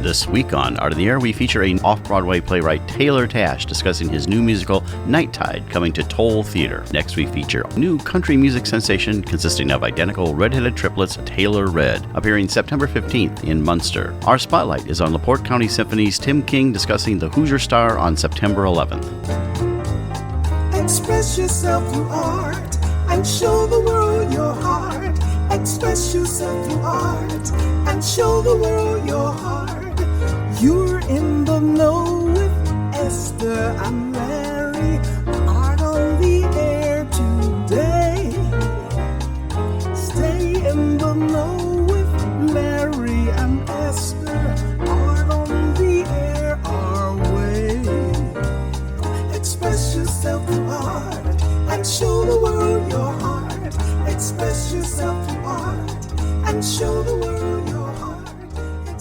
This week on Art of the Air, we feature an Off-Broadway playwright, Tash, discussing his new musical, Night Tide, coming to Towle Theatre. Next, we feature a new country music sensation consisting of identical red-headed triplets, Taylor Red, appearing September 15th in Munster. Our spotlight is on LaPorte County Symphony's Tim King discussing the Hoosier Star on September 11th. Express yourself through art and show the world your heart. Express yourself through art and show the world your heart. You're in the know with Esther and Larry. Art on the air today. Stay in the know with Larry and Esther. Art on the air our way. Express yourself through art and show the world your heart. Express yourself through art and show the world your heart.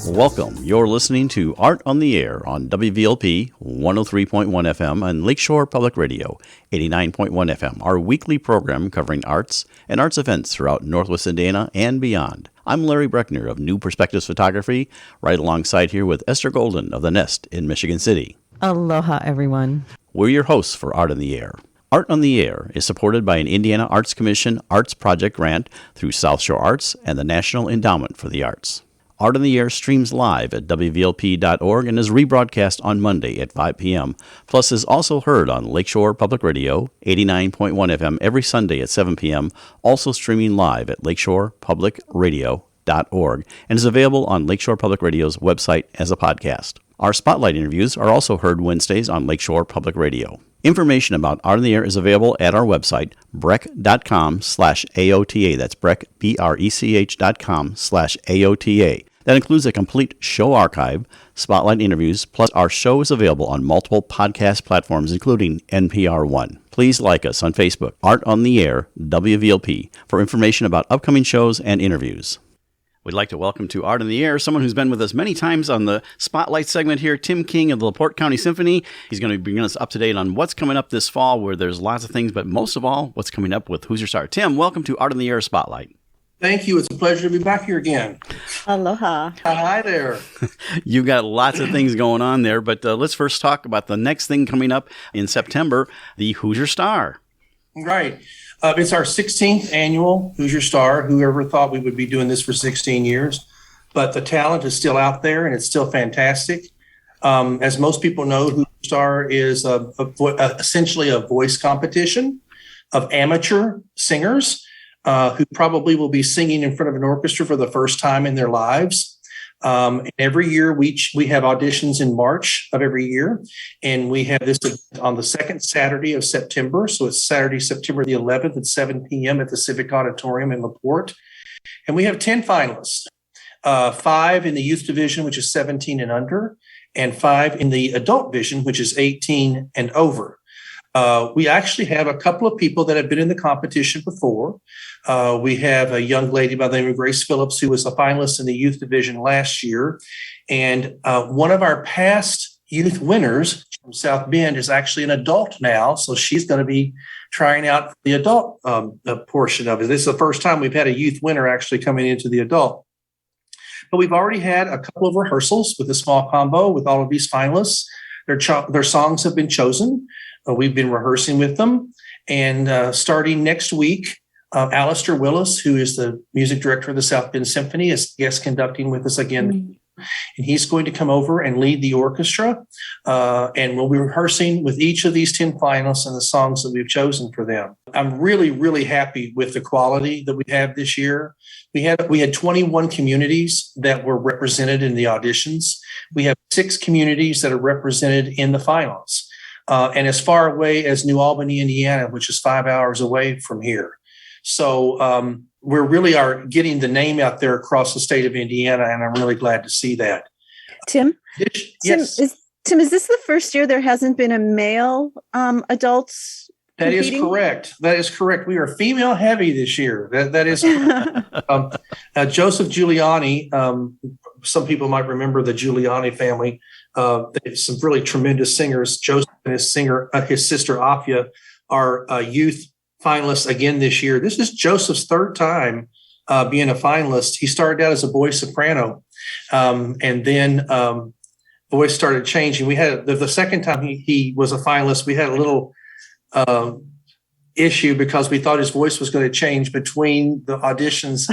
Welcome. You're listening to Art on the Air on WVLP 103.1 FM and Lakeshore Public Radio 89.1 FM, our weekly program covering arts and arts events throughout Northwest Indiana and beyond. I'm Larry Breckner of New Perspectives Photography, right alongside here with Esther Golden of The Nest in Michigan City. Aloha, everyone. We're your hosts for Art on the Air. Art on the Air is supported by an Indiana Arts Commission Arts Project grant through South Shore Arts and the National Endowment for the Arts. Art on the Air streams live at WVLP.org and is rebroadcast on Monday at 5 p.m., plus is also heard on Lakeshore Public Radio 89.1 FM every Sunday at 7 p.m., also streaming live at lakeshorepublicradio.org, and is available on Lakeshore Public Radio's website as a podcast. Our spotlight interviews are also heard Wednesdays on Lakeshore Public Radio. Information about Art on the Air is available at our website, breck.com/AOTA. That's Breck, BRECH.com/AOTA. That includes a complete show archive, spotlight interviews, plus our show is available on multiple podcast platforms, including NPR One. Please like us on Facebook, Art on the Air, WVLP, for information about upcoming shows and interviews. We'd like to welcome to Art on the Air someone who's been with us many times on the Spotlight segment here, Tim King of the LaPorte County Symphony. He's going to be bringing us up to date on what's coming up this fall, where there's lots of things, but most of all, what's coming up with Hoosier Star. Tim, welcome to Art on the Air Spotlight. Thank you. It's a pleasure to be back here again. Aloha. Hi there. You got lots of things going on there, but let's first talk about the next thing coming up in September, the Hoosier Star. Right. It's our 16th annual Hoosier Star. Whoever thought we would be doing this for 16 years, but the talent is still out there and it's still fantastic. As most people know, Hoosier Star is essentially a voice competition of amateur singers who probably will be singing in front of an orchestra for the first time in their lives. Every year we have auditions in March of every year, and we have this on the second Saturday of September. So it's Saturday, September the 11th at 7 p.m. at the Civic Auditorium in LaPorte. And we have 10 finalists, 5 in the youth division, which is 17 and under, and 5 in the adult division, which is 18 and over. We actually have a couple of people that have been in the competition before. We have a young lady by the name of Grace Phillips, who was a finalist in the youth division last year. And one of our past youth winners from South Bend is actually an adult now. So she's going to be trying out the adult portion of it. This is the first time we've had a youth winner actually coming into the adult. But we've already had a couple of rehearsals with a small combo with all of these finalists. Their songs have been chosen. We've been rehearsing with them. And starting next week, Alistair Willis, who is the music director of the South Bend Symphony, is guest conducting with us again. Mm-hmm. And he's going to come over and lead the orchestra. And we'll be rehearsing with each of these 10 finalists and the songs that we've chosen for them. I'm really, really happy with the quality that we have this year. We had 21 communities that were represented in the auditions. We have 6 communities that are represented in the finals. And as far away as New Albany, Indiana, which is 5 hours away from here. So we really are getting the name out there across the state of Indiana, and I'm really glad to see that. Tim? Yes. Tim, is this the first year there hasn't been a male adults competing? That is correct. We are female heavy this year. That is Joseph Giuliani. Some people might remember the Giuliani family. Some really tremendous singers. Joseph and his sister Afia are youth finalists again this year. This is Joseph's third time being a finalist. He started out as a boy soprano And then voice started changing. We had the second time he was a finalist, we had a little issue because we thought his voice was going to change between the auditions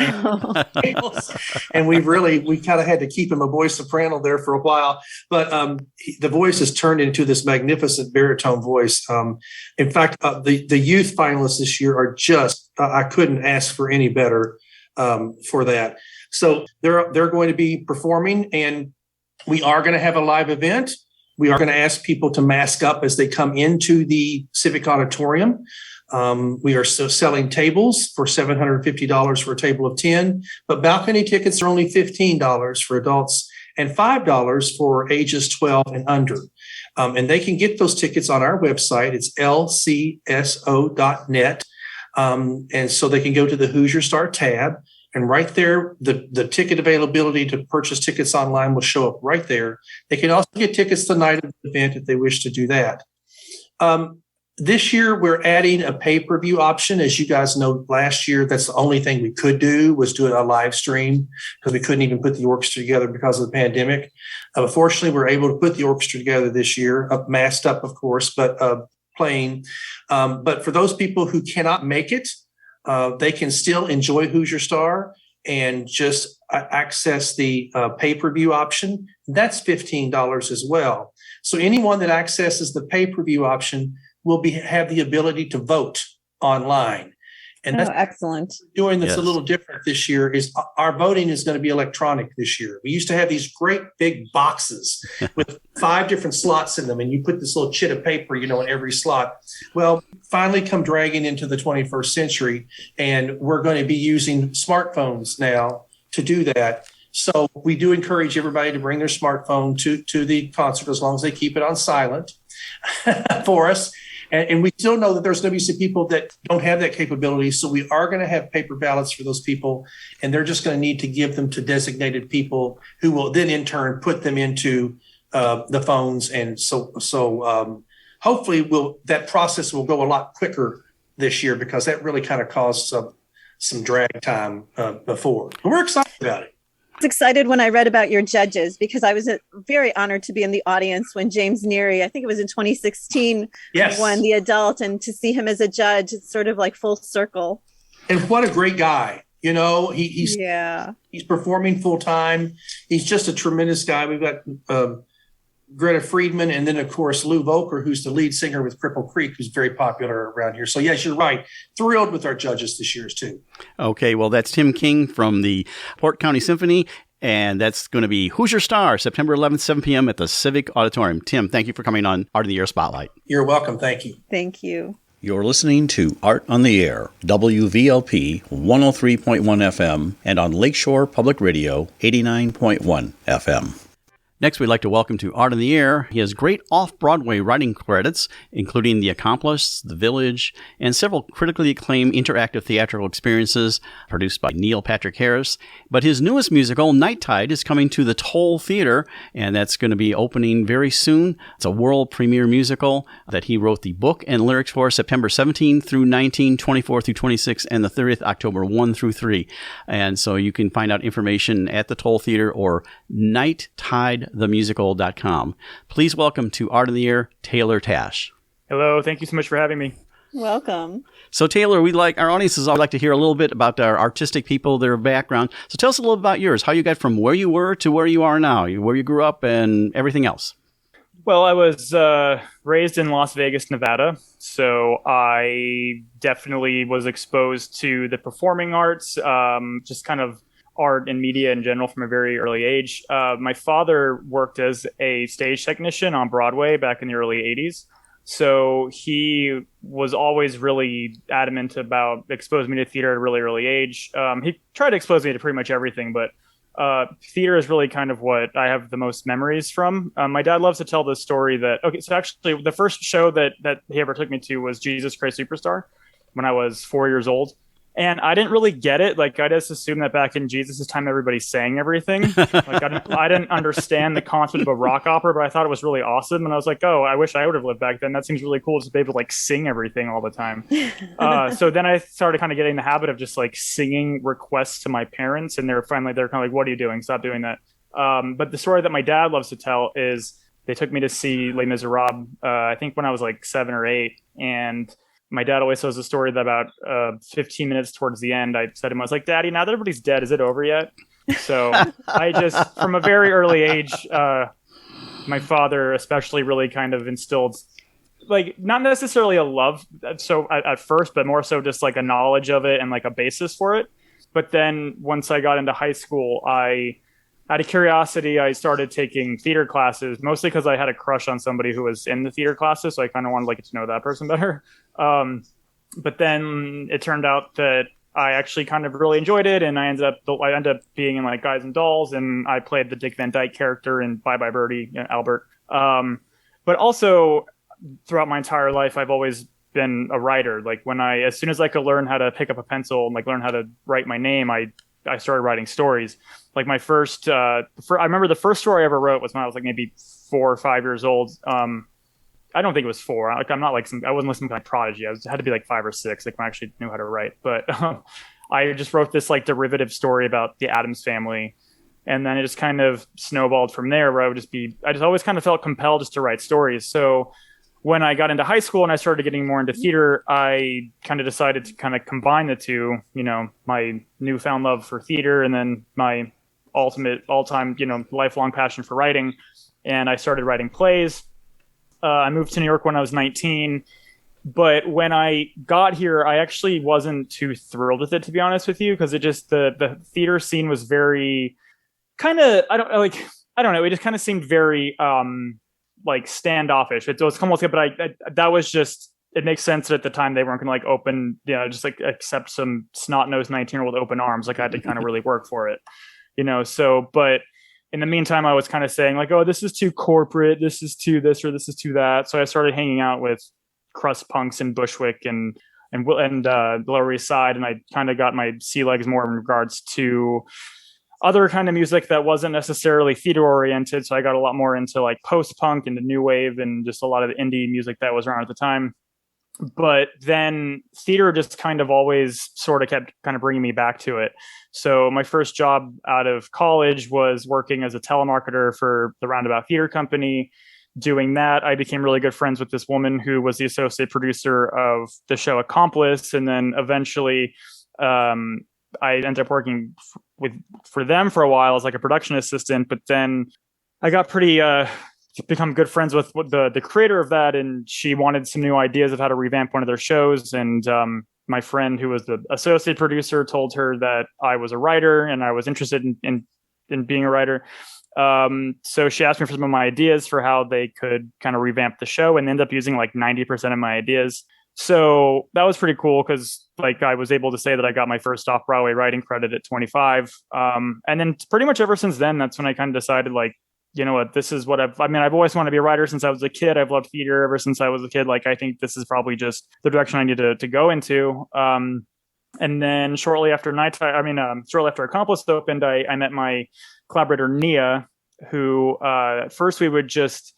and we kind of had to keep him a voice soprano there for a while, but the voice has turned into this magnificent baritone voice. In fact, the youth finalists this year are just I couldn't ask for any better for that. So they're going to be performing, and we are going to have a live event. We are going to ask people to mask up as they come into the Civic Auditorium. We are still selling tables for $750 for a table of 10, but balcony tickets are only $15 for adults and $5 for ages 12 and under. And they can get those tickets on our website. It's lcso.net. And so they can go to the Hoosier Star tab, and right there, the ticket availability to purchase tickets online will show up right there. They can also get tickets the night of the event if they wish to do that. This year, we're adding a pay-per-view option. As you guys know, last year, that's the only thing we could do was do a live stream because we couldn't even put the orchestra together because of the pandemic. Fortunately, we're able to put the orchestra together this year, masked up, of course, but playing. But for those people who cannot make it, they can still enjoy Hoosier Star and just access the pay-per-view option. That's $15 as well. So anyone that accesses the pay-per-view option will have the ability to vote online. And that's excellent. Doing that's a little different this year is our voting is going to be electronic this year. We used to have these great big boxes with 5 different slots in them, and you put this little chit of paper, in every slot. Well, finally come dragging into the 21st century, and we're going to be using smartphones now to do that. So we do encourage everybody to bring their smartphone to the concert as long as they keep it on silent for us. And we still know that there's going to be some people that don't have that capability. So we are going to have paper ballots for those people, and they're just going to need to give them to designated people who will then in turn put them into the phones. And so hopefully that process will go a lot quicker this year because that really kind of caused some drag time before. But we're excited about it. I was excited when I read about your judges because I was very honored to be in the audience when James Neary, I think it was in 2016, won the adult, and to see him as a judge, it's sort of like full circle. And what a great guy. He's performing full time. He's just a tremendous guy. We've got Greta Friedman, and then of course Lou Volker, who's the lead singer with Cripple Creek, who's very popular around here. So yes, you're right. Thrilled with our judges this year too. Okay, well that's Tim King from the LaPorte County Symphony, and that's going to be Hoosier Star, September 11th, 7 p.m. at the Civic Auditorium. Tim, thank you for coming on Art of the Air Spotlight. You're welcome. Thank you. Thank you. You're listening to Art on the Air, WVLP 103.1 FM, and on Lakeshore Public Radio 89.1 FM. Next, we'd like to welcome to Art in the Air. He has great off-Broadway writing credits, including The Accomplice, The Village, and several critically acclaimed interactive theatrical experiences produced by Neil Patrick Harris. But his newest musical, Night Tide, is coming to the Towle Theatre, and that's going to be opening very soon. It's a world premiere musical that he wrote the book and lyrics for September 17 through 19, 24 through 26, and the 30th, October 1 through 3. And so you can find out information at the Towle Theatre or nighttidethemusical.com. Please welcome to Art in the Air, Taylor Tash. Hello, thank you so much for having me. Welcome. So Taylor, our audiences always like to hear a little bit about our artistic people, their background. So tell us a little about yours, how you got from where you were to where you are now, where you grew up and everything else. Well, I was raised in Las Vegas, Nevada, so I definitely was exposed to the performing arts, just kind of art and media in general from a very early age. My father worked as a stage technician on Broadway back in the early 80s. So he was always really adamant about exposing me to theater at a really early age. He tried to expose me to pretty much everything, but theater is really kind of what I have the most memories from. My dad loves to tell this story so actually the first show that he ever took me to was Jesus Christ Superstar when I was 4 years old. And I didn't really get it. Like, I just assumed that back in Jesus' time, everybody sang everything. Like, I didn't understand the concept of a rock opera, but I thought it was really awesome. And I was like, oh, I wish I would have lived back then. That seems really cool to be able to, like, sing everything all the time. So then I started kind of getting the habit of just, like, singing requests to my parents. And they're kind of like, what are you doing? Stop doing that. But the story that my dad loves to tell is they took me to see Les Miserables, I think when I was like 7 or 8. And my dad always tells a story that about 15 minutes towards the end, I said to him, I was like, Daddy, now that everybody's dead, is it over yet? So I just, from a very early age, my father especially really kind of instilled, like, not necessarily a love so at first, but more so just like a knowledge of it and like a basis for it. But then once I got into high school, out of curiosity, I started taking theater classes, mostly because I had a crush on somebody who was in the theater classes. So I kind of wanted to get to know that person better. But then it turned out that I actually kind of really enjoyed it. And I ended up being in like Guys and Dolls, and I played the Dick Van Dyke character in Bye Bye Birdie, Albert. But also throughout my entire life, I've always been a writer. Like as soon as I could learn how to pick up a pencil and like learn how to write my name, I started writing stories. Like my first, I remember the first story I ever wrote was when I was like maybe 4 or 5 years old. I don't think it was 4. Like I wasn't some kind of prodigy. I had to be like 5 or 6, like when I actually knew how to write. But I just wrote this like derivative story about the Addams family, and then it just kind of snowballed from there. Where I just always kind of felt compelled just to write stories. So when I got into high school and I started getting more into theater, I kind of decided to kind of combine the two, my newfound love for theater and then my ultimate all-time, lifelong passion for writing. And I started writing plays. I moved to New York when I was 19. But when I got here, I actually wasn't too thrilled with it, to be honest with you, because it just, the theater scene was very kind of, I don't know. It just kind of seemed very, like standoffish. It was almost, but that was just, it makes sense that at the time they weren't going to like open, just like accept some snot-nosed 19-year-old with open arms. Like I had to kind of really work for it, so, but in the meantime, I was kind of saying like, oh, this is too corporate. This is too this, or this is too that. So I started hanging out with crust punks in Bushwick and the Lower East Side. And I kind of got my sea legs more in regards to other kind of music that wasn't necessarily theater oriented. So I got a lot more into like post-punk and the new wave and just a lot of the indie music that was around at the time. But then theater just kind of always sort of kept kind of bringing me back to it. So my first job out of college was working as a telemarketer for the Roundabout Theater Company. Doing that, I became really good friends with this woman who was the associate producer of the show Accomplice. And then eventually I ended up working for them for a while as like a production assistant, but then I got pretty become good friends with the creator of that, and she wanted some new ideas of how to revamp one of their shows. And my friend who was the associate producer told her that I was a writer and I was interested in being a writer. So she asked me for some of my ideas for how they could kind of revamp the show, and ended up using like 90% of my ideas. So that was pretty cool because like I was able to say that I got my first off-Broadway writing credit at 25. And then pretty much ever since then, that's when I kind of decided like, you know what, this is what I've always wanted to be a writer since I was a kid. I've loved theater ever since I was a kid. Like, I think this is probably just the direction I need to go into. And then shortly after Accomplice opened, I met my collaborator, Nia, who at first we would just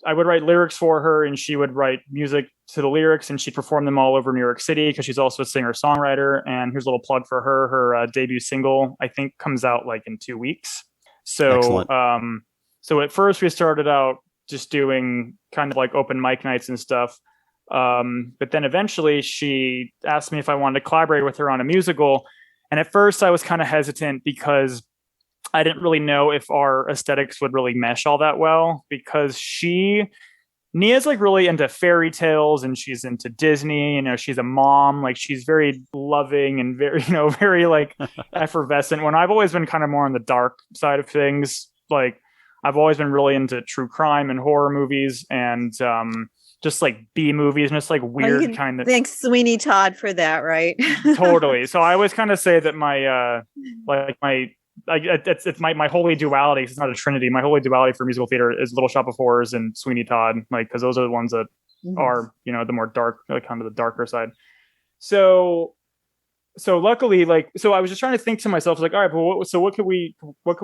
I would write lyrics for her and she would write music to the lyrics, and she'd perform them all over New York City because she's also a singer-songwriter. And here's a little plug for her. Her debut single, I think, comes out like in 2 weeks. So, so at first we started out just doing kind of like open mic nights and stuff. But then eventually she asked me if I wanted to collaborate with her on a musical. And at first I was kind of hesitant because I didn't really know if our aesthetics would really mesh all that well, because Nia's like really into fairy tales and she's into Disney, she's a mom, like she's very loving and very, very like effervescent, when I've always been kind of more on the dark side of things. Like I've always been really into true crime and horror movies and just like B movies and just like weird kind of. Thanks Sweeney Todd for that, right? Totally. So I always kind of say that my it's my holy duality. It's not a trinity. My holy duality for musical theater is Little Shop of Horrors and Sweeney Todd, like because those are the ones that are the more dark, like kind of the darker side. So luckily, so I was just trying to think to myself, like, all right, well, what could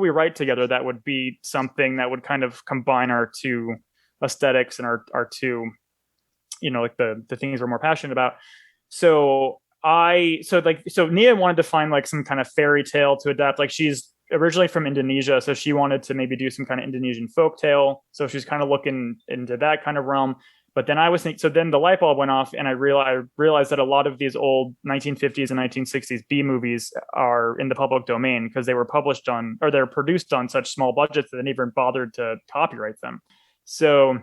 we write together that would be something that would kind of combine our two aesthetics and our two, like the things we're more passionate about. So Nia wanted to find like some kind of fairy tale to adapt. Like she's originally from Indonesia, so she wanted to maybe do some kind of Indonesian folktale. So she's kind of looking into that kind of realm. But then I was thinking, so then the light bulb went off, and I realized that a lot of these old 1950s and 1960s B movies are in the public domain because they were published on, or they're produced on such small budgets that they never bothered to copyright them. So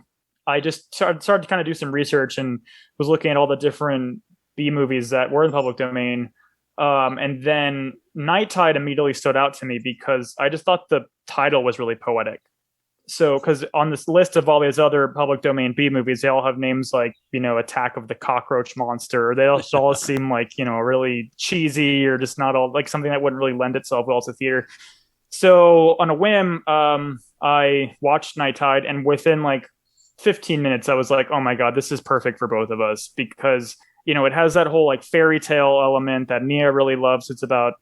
I just started to kind of do some research and was looking at all the different B movies that were in the public domain. And then Night Tide immediately stood out to me because I just thought the title was really poetic. So, because on this list of all these other public domain B movies, they all have names like, Attack of the Cockroach Monster. They all seem like, really cheesy or just not all like something that wouldn't really lend itself well to theater. So on a whim, I watched Night Tide, and within like 15 minutes, I was like, oh my God, this is perfect for both of us because, it has that whole like fairy tale element that Mia really loves. It's about,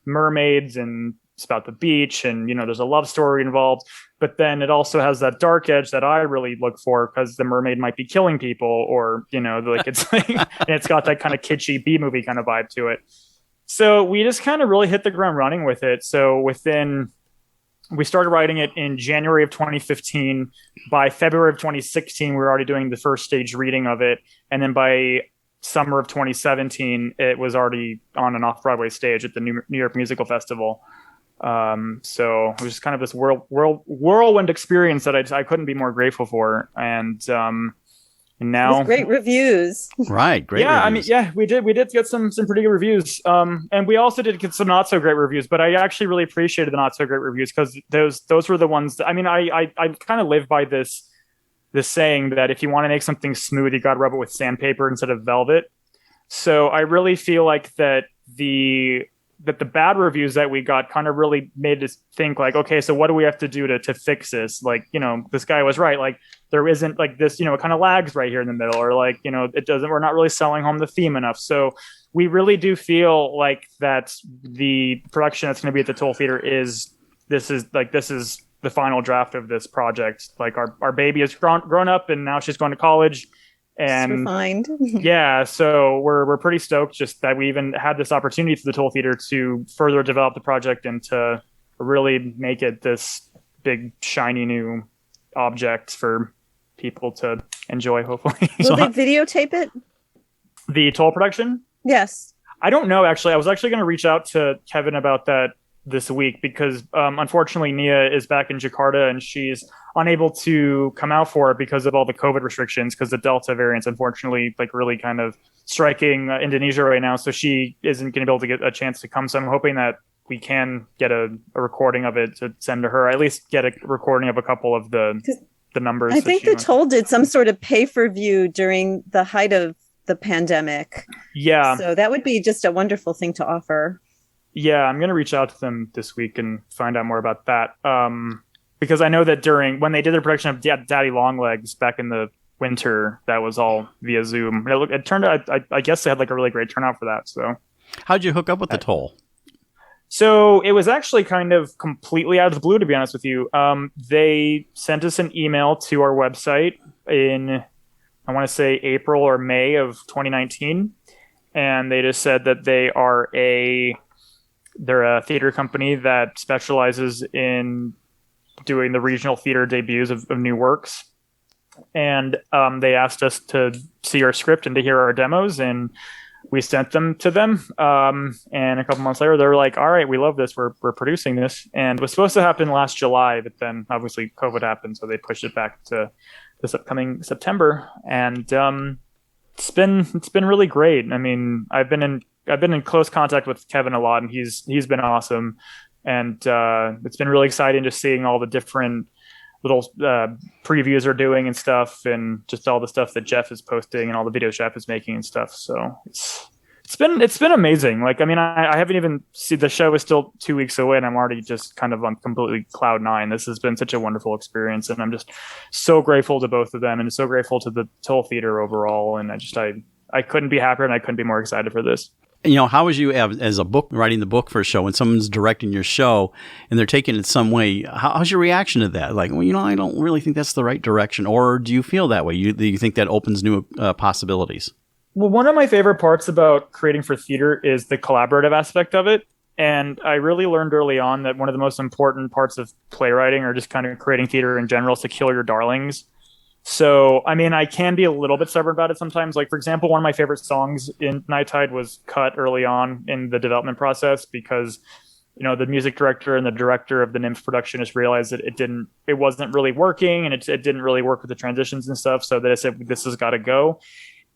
mermaids, and it's about the beach, and, there's a love story involved. But then it also has that dark edge that I really look for because the mermaid might be killing people, or, like it's like, and it's got that kind of kitschy B movie kind of vibe to it. So we just kind of really hit the ground running with it. So we started writing it in January of 2015. By February of 2016, we were already doing the first stage reading of it. And then by summer of 2017, it was already on an off-Broadway stage at the New York Musical Festival. So it was kind of this whirlwind experience that I couldn't be more grateful for. And now with great reviews. Right. Great. Yeah. Reviews. I mean, we did get some pretty good reviews. And we also did get some not so great reviews, but I actually really appreciated the not so great reviews because those were the ones that, I kind of live by this saying that if you want to make something smooth, you got to rub it with sandpaper instead of velvet. So I really feel like that the bad reviews that we got kind of really made us think like, okay, so what do we have to do to fix this? Like, this guy was right. Like there isn't like this, it kind of lags right here in the middle, or like, we're not really selling home the theme enough. So we really do feel like that the production that's going to be at the Towle Theatre is the final draft of this project. Like our baby has grown up, and now she's going to college. And refined. Yeah, so we're pretty stoked just that we even had this opportunity through the Towle Theatre to further develop the project and to really make it this big shiny new object for people to enjoy, hopefully. Will they videotape it? The Towle production? Yes. I don't know, actually. I was actually going to reach out to Kevin about that this week because unfortunately Nia is back in Jakarta and she's unable to come out for it because of all the COVID restrictions, because the Delta variant's unfortunately like really kind of striking Indonesia right now. So she isn't going to be able to get a chance to come. So I'm hoping that we can get a recording of it to send to her, at least get a recording of a couple of the numbers. I think the Towle did some sort of pay-per-view during the height of the pandemic. Yeah. So that would be just a wonderful thing to offer. Yeah, I'm going to reach out to them this week and find out more about that. Because I know that when they did their production of Daddy Longlegs back in the winter, that was all via Zoom. It turned out, I guess they had like a really great turnout for that. So, how'd you hook up with the Towle? So it was actually kind of completely out of the blue, to be honest with you. They sent us an email to our website in, I want to say April or May of 2019. And they just said that they're a theater company that specializes in doing the regional theater debuts of new works. And they asked us to see our script and to hear our demos, and we sent them to them. And a couple months later, they were like, all right, we love this. We're producing this. And it was supposed to happen last July, but then obviously COVID happened. So they pushed it back to this upcoming September. And it's been really great. I mean, I've been in close contact with Kevin a lot, and he's been awesome. And it's been really exciting just seeing all the different little previews are doing and stuff, and just all the stuff that Jeff is posting and all the videos Jeff is making and stuff. So it's been amazing. Like, I mean, I haven't even seen, the show is still 2 weeks away, and I'm already just kind of on completely cloud nine. This has been such a wonderful experience, and I'm just so grateful to both of them, and so grateful to the Towle Theatre overall. And I couldn't be happier, and I couldn't be more excited for this. How was you as a book writing the book for a show, when someone's directing your show and they're taking it some way? How's your reaction to that? Like, well, I don't really think that's the right direction. Or do you feel that way? Do you think that opens new possibilities? Well, one of my favorite parts about creating for theater is the collaborative aspect of it. And I really learned early on that one of the most important parts of playwriting, or just kind of creating theater in general, is to kill your darlings. So, I mean, I can be a little bit stubborn about it sometimes. Like, for example, one of my favorite songs in Night Tide was cut early on in the development process because, you know, the music director and the director of the Nymph production just realized that it wasn't really working, and it didn't really work with the transitions and stuff. So they said, this has got to go.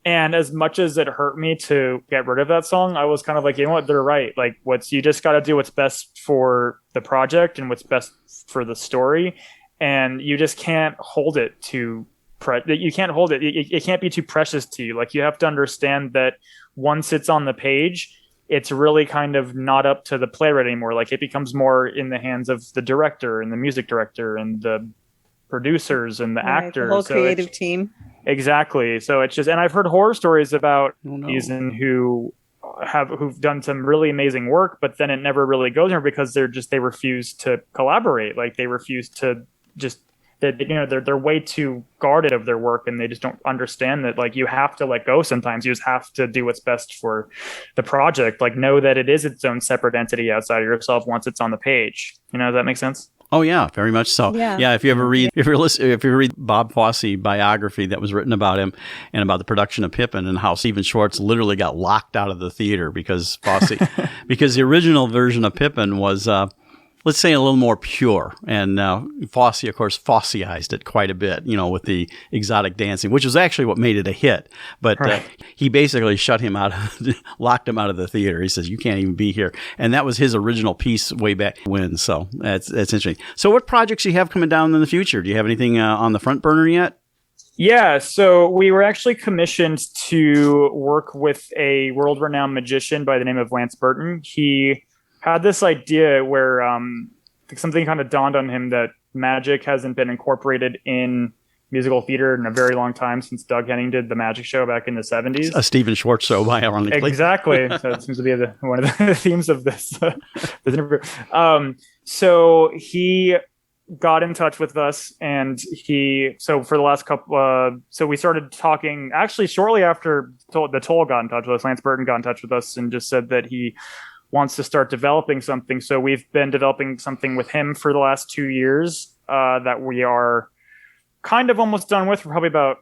And as much as it hurt me to get rid of that song, I was kind of like, you know what, they're right. Like, you just got to do what's best for the project and what's best for the story. And you just can't hold it to you can't hold it. It can't be too precious to you. Like, you have to understand that once it's on the page, it's really kind of not up to the playwright anymore. Like, it becomes more in the hands of the director and the music director and the producers and the actors. The whole creative team. Exactly. So it's just, and I've heard horror stories about these who've done some really amazing work, but then it never really goes there because they refuse to collaborate. Like, they refuse to just, they're way too guarded of their work, and they just don't understand that, like, you have to let go sometimes. You just have to do what's best for the project. Like, know that it is its own separate entity outside of yourself once it's on the page. You know, does that make sense? Oh yeah, very much so. Yeah, if you read Bob Fosse biography that was written about him and about the production of Pippin, and how Stephen Schwartz literally got locked out of the theater because the original version of Pippin was let's say a little more pure, and Fosse, of course, Fosseized it quite a bit, you know, with the exotic dancing, which was actually what made it a hit. But he basically locked him out of the theater. He says, you can't even be here. And that was his original piece way back when. So that's interesting. So what projects do you have coming down in the future? Do you have anything on the front burner yet? Yeah, so we were actually commissioned to work with a world-renowned magician by the name of Lance Burton. He had this idea where something kind of dawned on him that magic hasn't been incorporated in musical theater in a very long time, since Doug Henning did the magic show back in the 70s. A Stephen Schwartz show, ironically. Exactly. So it seems to be one of the themes of this interview. So he got in touch with us, and so for the last couple, so we started talking actually shortly after the Towle got in touch with us. Lance Burton got in touch with us and just said that he wants to start developing something. So we've been developing something with him for the last 2 years that we are kind of almost done with. We're probably about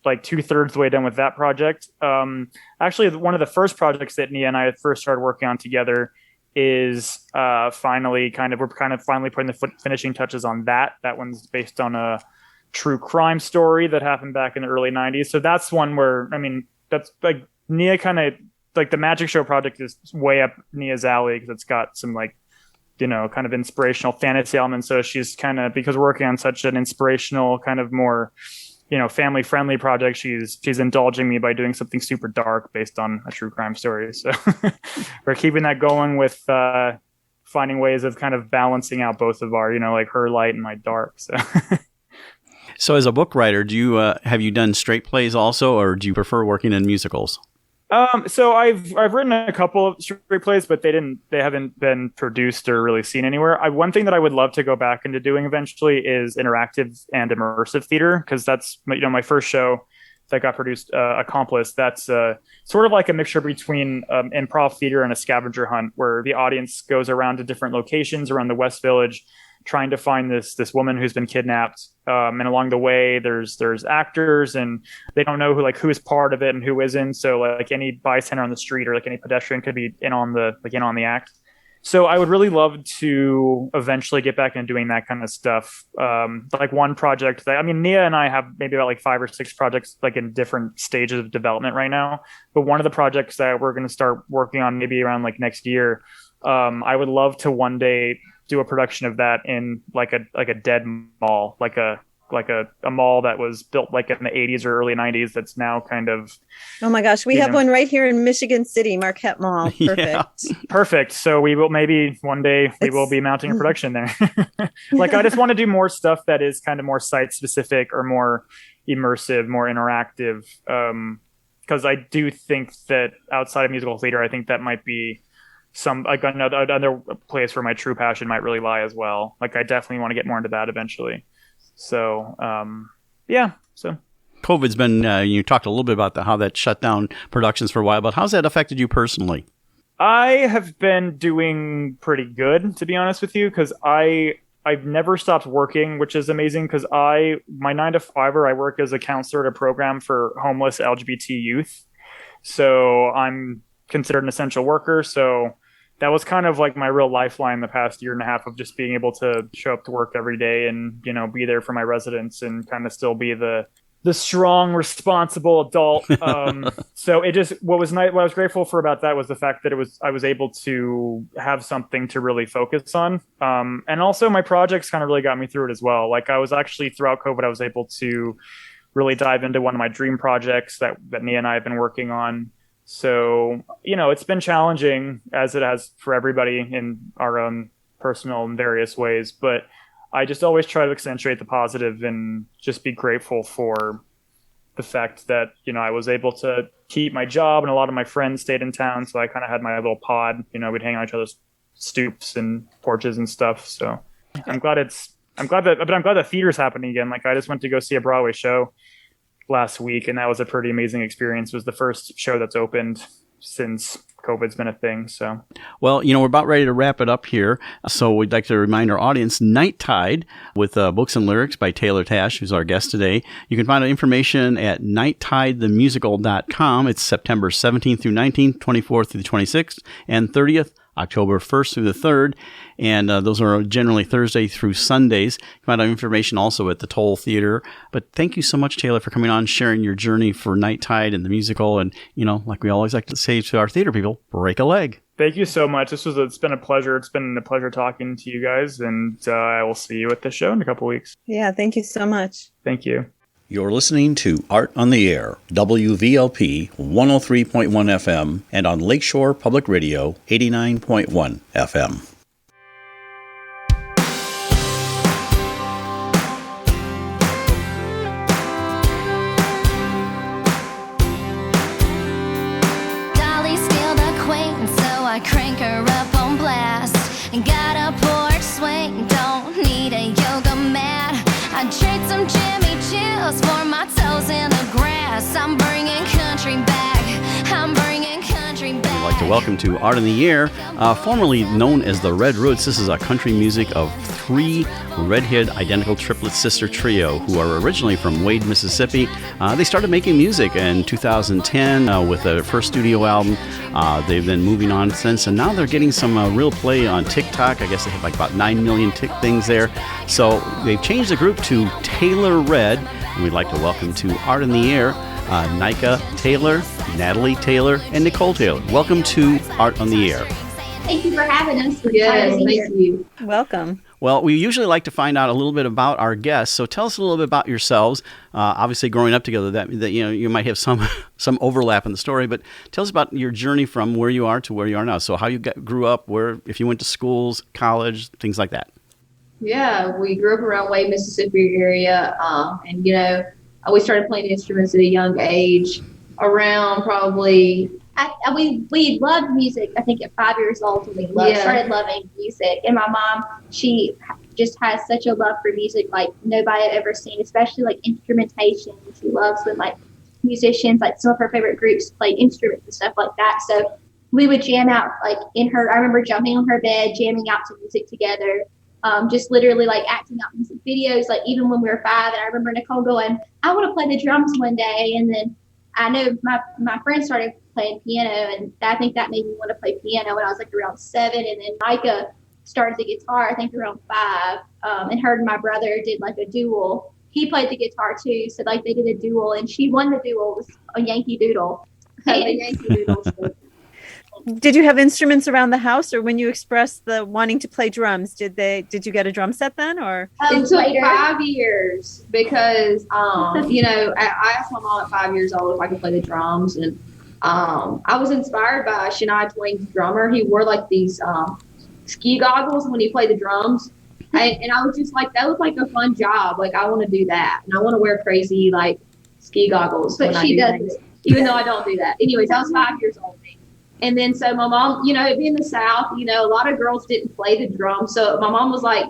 like 2/3 the way done with that project. Actually, one of the first projects that Nia and I first started working on together is we're finally putting the finishing touches on that. That one's based on a true crime story that happened back in the early 90s. So that's one where, I mean, that's like Nia kind of, like, the magic show project is way up Nia's alley because it's got some, like, you know, kind of inspirational fantasy elements. So she's kind of, because we're working on such an inspirational kind of more, you know, family friendly project, she's indulging me by doing something super dark based on a true crime story. So we're keeping that going with finding ways of kind of balancing out both of our, you know, like her light and my dark. So. So as a book writer, have you done straight plays also, or do you prefer working in musicals? So I've written a couple of straight plays, but they haven't been produced or really seen anywhere. One thing that I would love to go back into doing eventually is interactive and immersive theater, because that's, you know, my first show that got produced, Accomplice. That's sort of like a mixture between improv theater and a scavenger hunt, where the audience goes around to different locations around the West Village, trying to find this woman who's been kidnapped. And along the way, there's actors, and they don't know who is part of it and who isn't. So like any bystander on the street or like any pedestrian could be in on the act. So I would really love to eventually get back into doing that kind of stuff. Like one project Nia and I have maybe about like 5 or 6 projects like in different stages of development right now. But one of the projects that we're going to start working on maybe around like next year, I would love to one day do a production of that in like a dead mall, like a mall that was built like in the 80s or early 90s that's now kind of, oh my gosh, we have one right here in Michigan City, Marquette Mall. Perfect. Yeah. Perfect. So we will maybe one day we will be mounting a production there. Like I just want to do more stuff that is kind of more site specific or more immersive, more interactive, because I do think that outside of musical theater, I think that might be some like another place where my true passion might really lie as well. Like I definitely want to get more into that eventually. So yeah. So COVID's been you talked a little bit about how that shut down productions for a while, but how's that affected you personally? I have been doing pretty good, to be honest with you, because I've never stopped working, which is amazing because my 9-to-5er, I work as a counselor at a program for homeless LGBT youth. So I'm considered an essential worker. So that was kind of like my real lifeline the past year and a half of just being able to show up to work every day and, be there for my residents and kind of still be the strong, responsible adult. So it just, what I was grateful for about that was the fact that I was able to have something to really focus on. And also my projects kind of really got me through it as well. Like I was actually throughout COVID, I was able to really dive into one of my dream projects that Nia and I have been working on. So, it's been challenging as it has for everybody in our own personal and various ways, but I just always try to accentuate the positive and just be grateful for the fact that, I was able to keep my job and a lot of my friends stayed in town. So I kind of had my little pod, we'd hang on each other's stoops and porches and stuff. So I'm glad that theater's happening again. Like I just went to go see a Broadway show last week and that was a pretty amazing experience. It was the first show that's opened since COVID's been a thing. So, well, we're about ready to wrap it up here. So we'd like to remind our audience, Night Tide with books and lyrics by Tash, who's our guest today. You can find out information at nightttidethemusical.com. It's September 17th through 19th, 24th through the 26th, and 30th. October 1st through the 3rd, and those are generally Thursday through Sundays. You can find out information also at the Towle Theatre. But thank you so much, Taylor, for coming on, sharing your journey for Night Tide and the musical. And, like we always like to say to our theater people, break a leg. Thank you so much. It's been a pleasure. It's been a pleasure talking to you guys, and I will see you at the show in a couple weeks. Yeah, thank you so much. Thank you. You're listening to Art on the Air, WVLP 103.1 FM, and on Lakeshore Public Radio 89.1 FM. Dolly's still the queen, so I crank her up on blast. Got a porch swing, don't need a yoga mat. I trade some Jimmy Chills for my toes in the grass. I'm bringing country back. I'd like to welcome to Art in the Air, formerly known as the Red Roots. This is a country music of 3 redhead identical triplet sister trio who are originally from Wade, Mississippi. They started making music in 2010 with their first studio album. They've been moving on since, and now they're getting some real play on TikTok. I guess they have like about 9 million things there. So they've changed the group to Taylor Red, and we'd like to welcome to Art in the Air Nika Taylor, Natalie Taylor, and Nicole Taylor. Welcome to Art on the Air. Thank you for having us. Yes, thank you. Welcome. Well, we usually like to find out a little bit about our guests. So tell us a little bit about yourselves. Obviously, growing up together, that you might have some overlap in the story. But tell us about your journey from where you are to where you are now. So how you grew up, if you went to schools, college, things like that. Yeah, we grew up around Wade, Mississippi area, and we started playing instruments at a young age. Around probably, we loved music. I think at 5 years old when we started loving music. And my mom, she just has such a love for music like nobody had ever seen, especially like instrumentation. She loves when like musicians, like some of her favorite groups played instruments and stuff like that. So we would jam out like I remember jumping on her bed, jamming out to music together. Just literally like acting out music videos, like even when we were 5. And I remember Nicole going, I want to play the drums one day. And then I know my friend started playing piano, and I think that made me want to play piano when I was like around 7. And then Micah started the guitar, I think around 5. And her and my brother did like a duel. He played the guitar too. So like they did a duel, and she won the duel. It was a Yankee Doodle. A Yankee Doodle. So. Did you have instruments around the house, or when you expressed the wanting to play drums, did you get a drum set then, or? It took 5 years because, I asked my mom at 5 years old if I could play the drums, and I was inspired by Shania Twain's drummer. He wore like these ski goggles when he played the drums, and I was just like, that looked like a fun job. Like I want to do that, and I want to wear crazy like ski goggles. But she doesn't, even though I don't do that. Anyways, I was 5 years old. And then so my mom, being in the South, a lot of girls didn't play the drums. So my mom was like,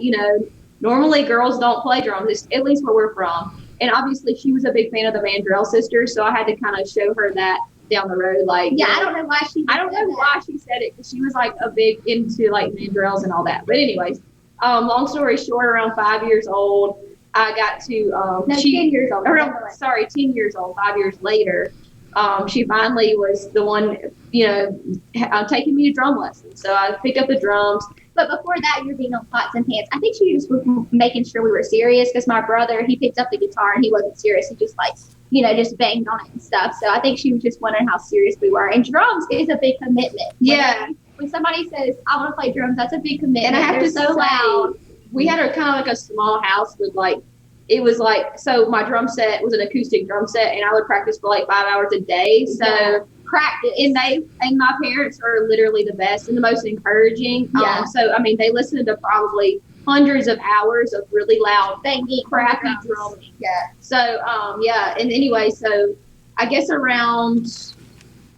normally girls don't play drums, at least where we're from. And obviously she was a big fan of the Mandrell sisters. So I had to kind of show her that down the road. Like, yeah, I don't know why she. I don't know why she said it, because she was like a big into like mandrels and all that. But anyways, long story short, around 5 years old, I got to 10 years old. 10 years old. 5 years later, she finally was the one, taking me to drum lessons. So I picked up the drums. But before that, you were being on pots and pans. I think she just was making sure we were serious, because my brother, he picked up the guitar and he wasn't serious. He just just banged on it and stuff. So I think she was just wondering how serious we were. And drums is a big commitment. Yeah. When somebody says, I want to play drums, that's a big commitment. And I have to so loud. We had a kind of like a small house with so my drum set was an acoustic drum set, and I would practice for like 5 hours a day. So practice, and my parents are literally the best and the most encouraging. Yeah. So I mean, they listened to probably hundreds of hours of really loud, banging, crappy drumming. Yeah. So and anyway, so I guess around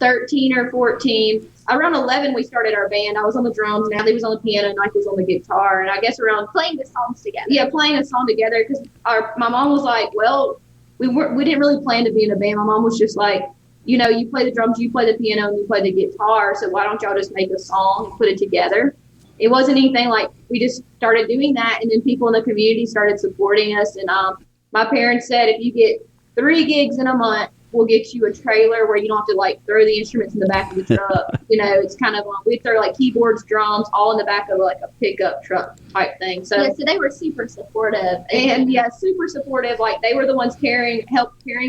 13 or 14. Around 11, we started our band. I was on the drums, Natalie was on the piano, and Mike was on the guitar. And I guess around playing the songs together. Yeah, playing a song together, because my mom was like, well, we didn't really plan to be in a band. My mom was just like, you play the drums, you play the piano, and you play the guitar. So why don't y'all just make a song and put it together? It wasn't anything like, we just started doing that, and then people in the community started supporting us. And my parents said, if you get 3 gigs in a month, we'll get you a trailer where you don't have to like throw the instruments in the back of the truck. It's kind of we throw like keyboards, drums, all in the back of like a pickup truck type thing. So so they were super supportive. And super supportive. Like, they were the ones carrying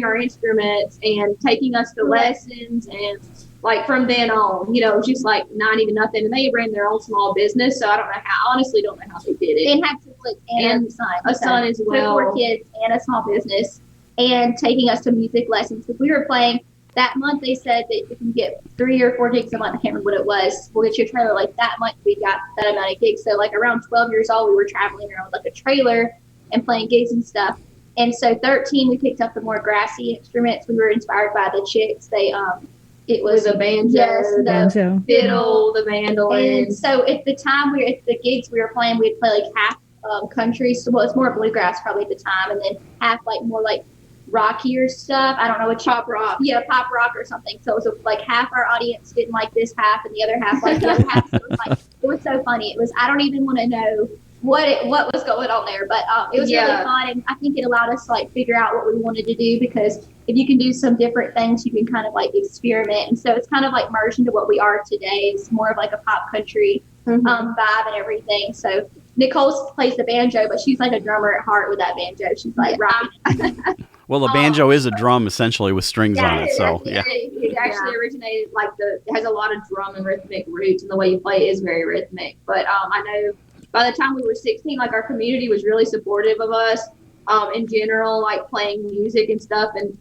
our instruments and taking us to lessons. And like from then on, just like not even nothing. And they ran their own small business. So I honestly don't know how they did it. And had triplets and a son as well. 4 kids and a small business. And taking us to music lessons. If we were playing that month, they said that if you get 3 or 4 gigs a month, I can't remember what it was, we'll get you a trailer. Like that month, we got that amount of gigs. So like around 12 years old, we were traveling around with like a trailer and playing gigs and stuff. And so 13, we picked up the more grassy instruments. We were inspired by the Chicks. It was the banjo, the fiddle, the mandolin. And so at the time, at the gigs we were playing, we'd play like half country. So it's more bluegrass probably at the time, and then half like more like rockier stuff. I don't know what pop rock. Yeah, pop rock or something. So it was like half our audience didn't like this half, and the other half like the other half. So it was so funny. I don't even want to know what was going on there, but it was really fun, and I think it allowed us to like figure out what we wanted to do, because if you can do some different things, you can kind of like experiment. And so it's kind of like merged into what we are today. It's more of like a pop country vibe and everything. So Nicole plays the banjo, but she's like a drummer at heart with that banjo. She's like rocking. Well, a banjo is a drum essentially with strings on it. So it actually originated it has a lot of drum and rhythmic roots, and the way you play is very rhythmic. But I know by the time we were 16, like our community was really supportive of us in general, like playing music and stuff. And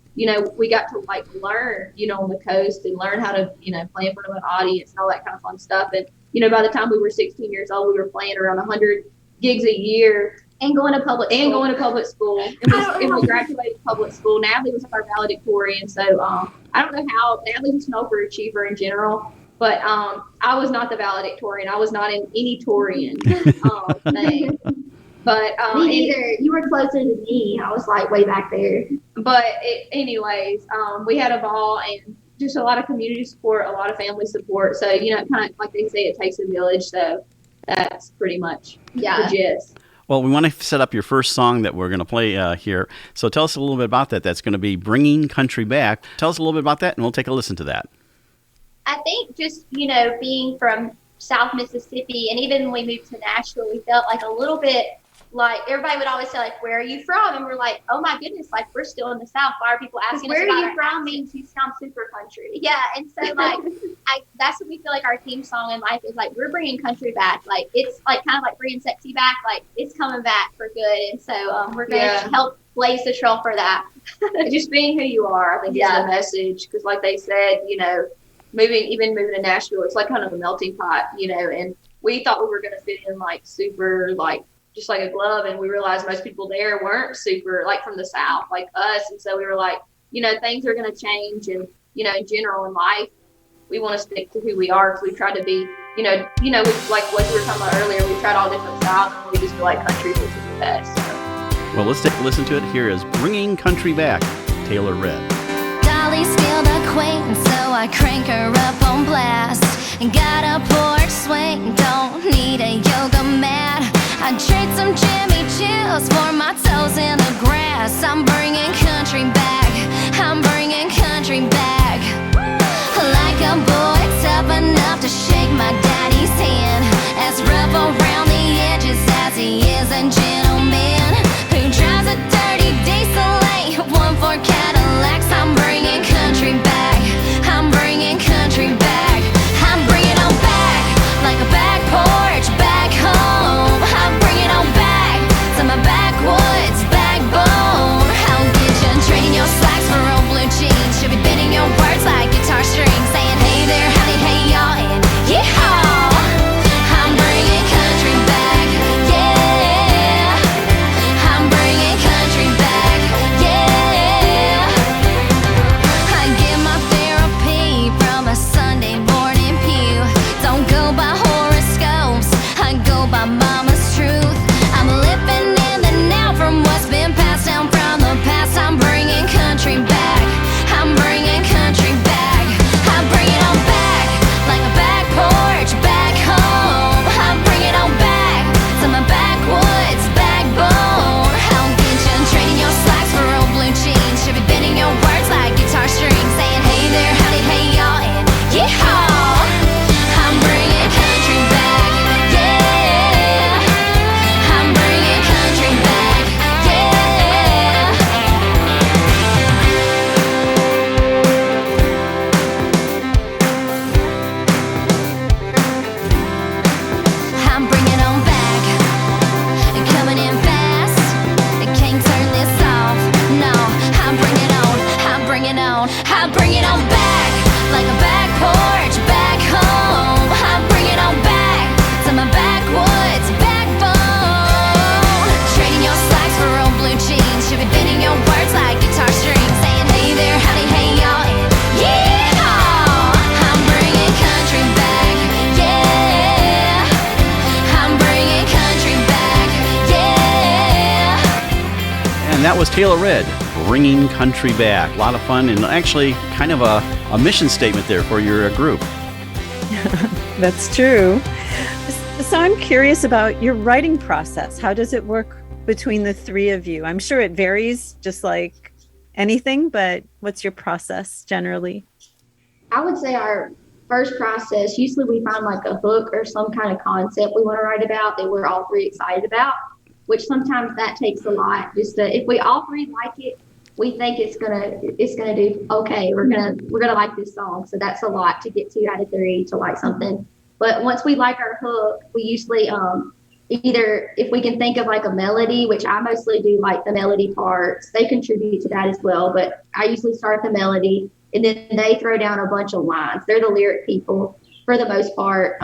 we got to like learn, on the coast, and learn how to play in front of an audience and all that kind of fun stuff. And by the time we were 16 years old, we were playing around 100 gigs a year. And going to public school. And we graduated public school. Natalie was our valedictorian. So I don't know how Natalie's just an overachiever in general. But I was not the valedictorian. I was not in any Torian thing. But me neither. You were closer to me. I was like way back there. But anyways, we had a ball, and just a lot of community support, a lot of family support. So kind of like they say, it takes a village. So that's pretty much the gist. Well, we want to set up your first song that we're going to play here. So tell us a little bit about that. That's going to be Bringing Country Back. Tell us a little bit about that, and we'll take a listen to that. I think just, being from South Mississippi, and even when we moved to Nashville, we felt like a little bit like everybody would always say, like, where are you from? And we're like, oh my goodness, like, we're still in the South. Why are people asking us where about are you from means you sound super country. Yeah, and so like that's what we feel like our theme song in life is, like, we're bringing country back. Like, it's like kind of like bringing sexy back. Like, it's coming back for good. And so we're going to help blaze the trail for that. Just being who you are, I think is the message. Because like they said, moving to Nashville, it's like kind of a melting pot, and we thought we were going to fit in like super, like, just like a glove, and we realized most people there weren't super, like, from the South like us. And so we were like, things are going to change, and in general in life we want to stick to who we are, because we tried to be like what you were talking about earlier, we tried all different styles, and we just feel like country was the best. So. Well, let's take a listen to it. Here is Bringing Country Back, Taylor Red. Dollar Dolly still the queen, so I crank her up on blast. Got a porch swing, don't need a yoga mat. I trade some Jimmy Chills for my toes in the grass. I'm bringing country back, I'm bringing country back. Like a boy tough enough to shake my daddy's hand, as rough around the edges as he is a gentleman who drives a dirty diesel 814 Cadillacs. I'm bringing country back, I'm bringing country back. I'm bringing on back, like a back porch back home. I'm bringing on back to my backwoods backbone. I'll get you trading your slacks for old blue jeans. Should be bending your words like guitar strings, saying hey there, howdy, hey y'all, and yeehaw. I'm bringing country back, yeah. I'm bringing country back, yeah. I get my therapy from a Sunday morning pew. Don't go by horoscopes, I go by mama's truth. I'm living in the now from what's been passed down from the past. I'm bringing country back, I'm bringing country back. I bring it on back, like a back porch back home. I bring it on back to my backwoods backbone. I'll get you trading your slacks for old blue jeans. Should be bending your words like guitar strings, saying hey there, howdy, hey y'all, and yeehaw. I'm bringing country back, yeah. I'm bringing country back, yeah. I'm bringing on back, coming in fast. I can't turn this off, no. I'm bringing on, I'm bringing on, I'm bringing on back, like a back porch back home. I'm bringing on back to my backwoods backbone. Trading your slacks for old blue jeans. Should be bending your words like guitar strings, saying hey there, howdy, hey y'all, and yeehaw. I'm bringing country back, yeah. I'm bringing country back, yeah. And that was Taylor Red, Bringing Country Back. A lot of fun, and actually kind of a mission statement there for your group. That's true. So I'm curious about your writing process. How does it work between the three of you? I'm sure it varies just like anything, but what's your process generally? I would say our first process, usually we find like a hook or some kind of concept we want to write about that we're all three excited about, which sometimes that takes a lot. Just if we all three like it, we think it's gonna do okay. We're gonna like this song. So that's a lot to get 2 out of 3 to like something. But once we like our hook, we usually either, if we can think of like a melody, which I mostly do like the melody parts, they contribute to that as well. But I usually start the melody and then they throw down a bunch of lines. They're the lyric people for the most part.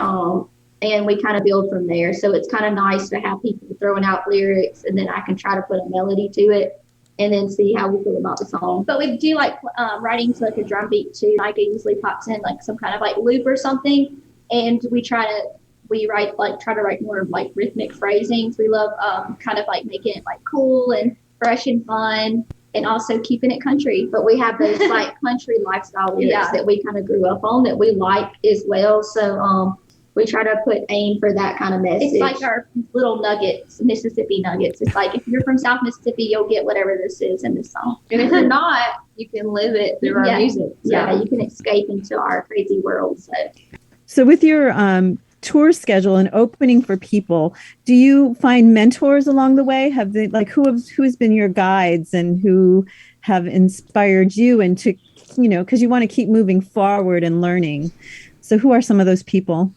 And we kind of build from there. So it's kind of nice to have people throwing out lyrics and then I can try to put a melody to it and then see how we feel about the song. But we do like writing to like a drum beat too. Like it usually pops in like some kind of like loop or something. And we try to write more of like rhythmic phrasings. We love kind of like making it like cool and fresh and fun and also keeping it country. But we have those like country lifestyle lyrics that we kind of grew up on that we like as well. So we try to aim for that kind of message. It's like our little nuggets, Mississippi nuggets. It's like if you're from South Mississippi, you'll get whatever this is in this song. And if you're not, you can live it through our music. So. Yeah, you can escape into our crazy world. So with your tour schedule and opening for people, do you find mentors along the way? Have they who's been your guides and who have inspired you and to, because you want to keep moving forward and learning. So who are some of those people?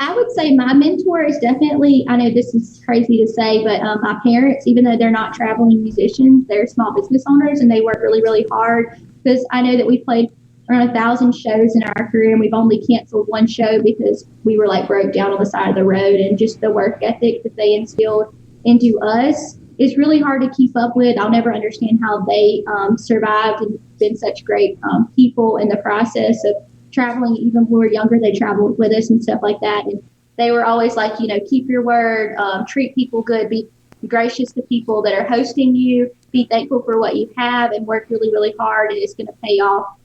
I would say my mentor is definitely, I know this is crazy to say, but my parents, even though they're not traveling musicians, they're small business owners and they work really, really hard because I know that we played around 1,000 shows in our career and we've only canceled one show because we were like broke down on the side of the road, and just the work ethic that they instilled into us is really hard to keep up with. I'll never understand how they survived and been such great people in the process of traveling. Even when we were younger, they traveled with us and stuff like that. And they were always like, keep your word, treat people good, be gracious to people that are hosting you, be thankful for what you have and work really, really hard and it's going to pay off.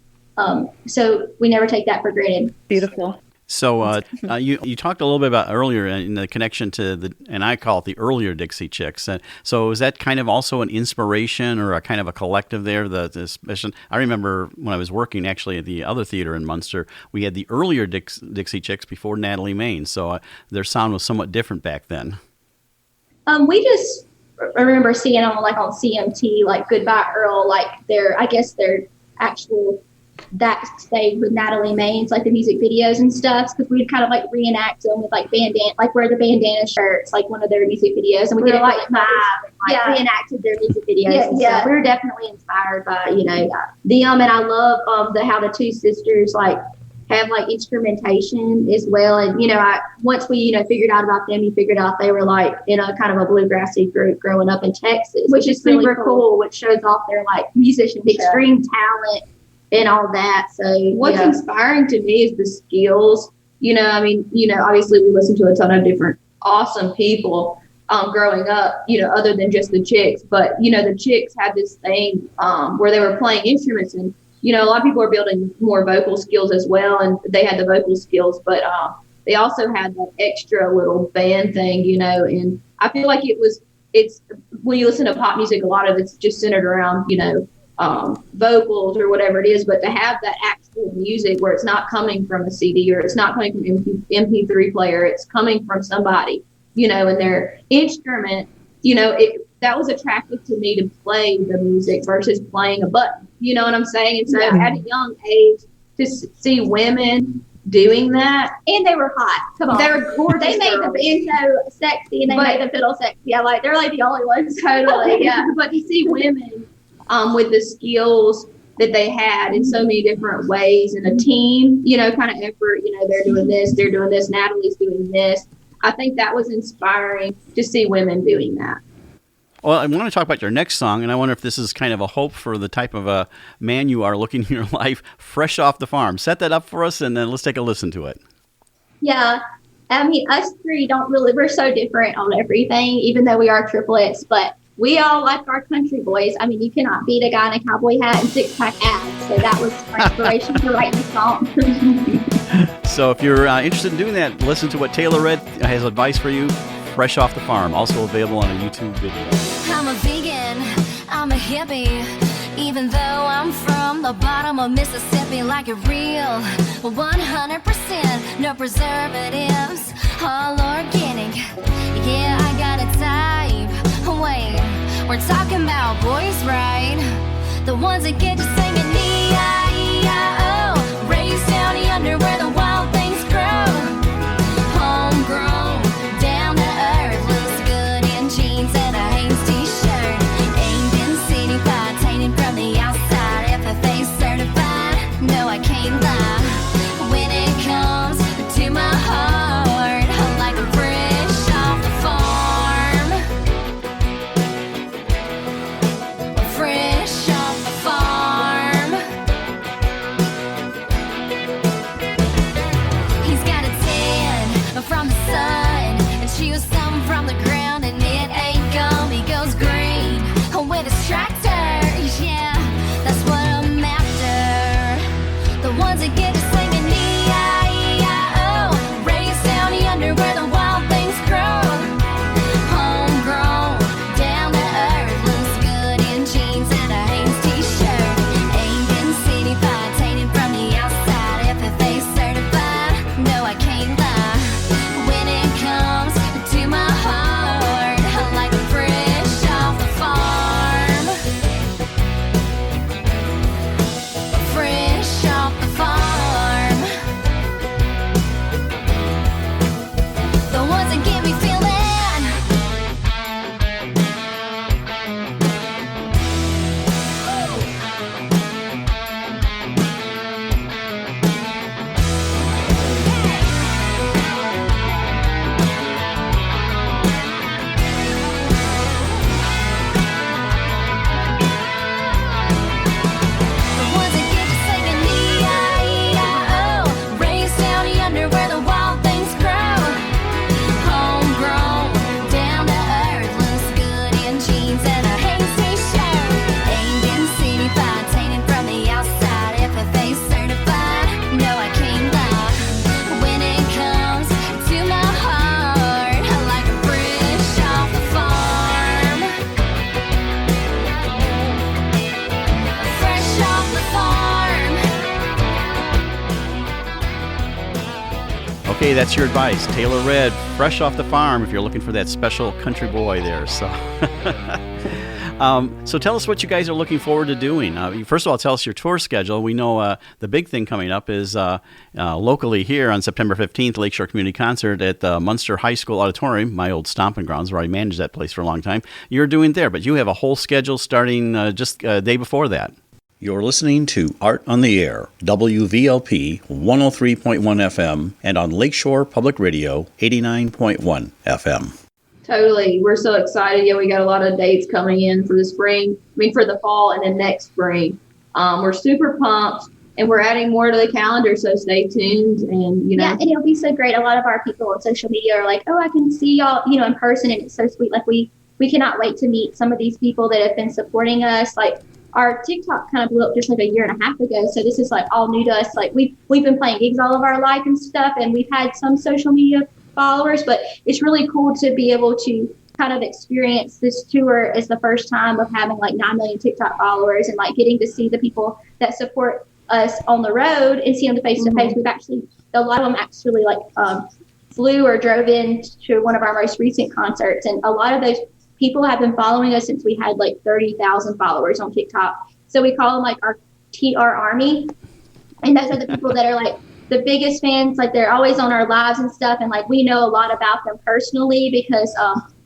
So we never take that for granted. Beautiful. So you talked a little bit about earlier in the connection to and I call it the earlier Dixie Chicks. So is that kind of also an inspiration or a kind of a collective there? I remember when I was working actually at the other theater in Munster, we had the earlier Dixie Chicks before Natalie Main. So their sound was somewhat different back then. We just remember seeing on CMT, like Goodbye Earl, like their actual that stage with Natalie Main's, like the music videos and stuff, because we'd kind of like reenact them with like bandana, like wear the bandana shirts, like one of their music videos, and we did it like live, reenacted their music videos. We were definitely inspired by them, and I love how the two sisters like have like instrumentation as well. And once we figured out about them, you figured out they were like in a kind of a bluegrassy group growing up in Texas, which is super really cool, which shows off their like musicianship, extreme talent and all that. So what's inspiring to me is the skills. Obviously we listen to a ton of different awesome people growing up, other than just the Chicks. But, the Chicks had this thing where they were playing instruments, and, a lot of people are building more vocal skills as well. And they had the vocal skills, but they also had that extra little band thing, and I feel like it's when you listen to pop music, a lot of it's just centered around, vocals or whatever it is, but to have that actual music where it's not coming from a CD or it's not coming from MP3 player, it's coming from somebody, and their instrument, that was attractive to me to play the music versus playing a button, you know what I'm saying? And so at a young age to see women doing that, and they were hot. Come on, they were gorgeous. They made the banjo sexy and they made the fiddle sexy. Yeah, like they're like the only ones. Totally, yeah. But to see women with the skills that they had in so many different ways in a team, kind of effort, they're doing this, Natalie's doing this. I think that was inspiring to see women doing that. Well, I want to talk about your next song, and I wonder if this is kind of a hope for the type of a man you are looking in your life, Fresh Off the Farm. Set that up for us, and then let's take a listen to it. Yeah. I mean, us three we're so different on everything, even though we are triplets, but we all like our country boys. I mean, you cannot beat a guy in a cowboy hat and six-pack abs. So that was our inspiration for writing the song. So if you're interested in doing that, listen to what Taylor read. Has advice for you. Fresh Off the Farm, also available on a YouTube video. I'm a vegan, I'm a hippie, even though I'm from the bottom of Mississippi, like a real 100%, no preservatives, all organic. Yeah, I got a type. Wait, we're talking about boys, right? The ones that get to singing E-I-E-I-O, raised down yonder where the wild things grow. Homegrown, down to earth, looks good in jeans and a Hanes t-shirt. Ain't been city-fied, tainted from the outside, FFA certified, no I can't lie. When it comes to my heart, I'm like a fresh off the farm. Fresh off the farm. Okay, that's your advice. Taylor Red, fresh off the farm if you're looking for that special country boy there. So so tell us what you guys are looking forward to doing. First of all, tell us your tour schedule. We know the big thing coming up is locally here on September 15th, Lakeshore Community Concert at the Munster High School Auditorium, my old stomping grounds where I managed that place for a long time. You're doing there, but you have a whole schedule starting just a day before that. You're listening to Art on the Air, WVLP 103.1 FM, and on Lakeshore Public Radio 89.1 FM. Totally. We're so excited. Yeah, we got a lot of dates coming in for the spring, for the fall and then next spring. We're super pumped, and we're adding more to the calendar, so stay tuned. And, Yeah, and it'll be so great. A lot of our people on social media are like, oh, I can see y'all, in person, and it's so sweet. Like, we cannot wait to meet some of these people that have been supporting us. Like, our TikTok kind of blew up just like a year and a half ago. So this is like all new to us. Like we've been playing gigs all of our life and stuff, and we've had some social media followers, but it's really cool to be able to kind of experience this tour as the first time of having like 9 million TikTok followers and like getting to see the people that support us on the road and see them face to face. We've actually, a lot of them actually like flew or drove in to one of our most recent concerts. And a lot of those people have been following us since we had like 30,000 followers on TikTok. So we call them like our TR Army. And those are the people that are like the biggest fans. Like they're always on our lives and stuff. And like we know a lot about them personally because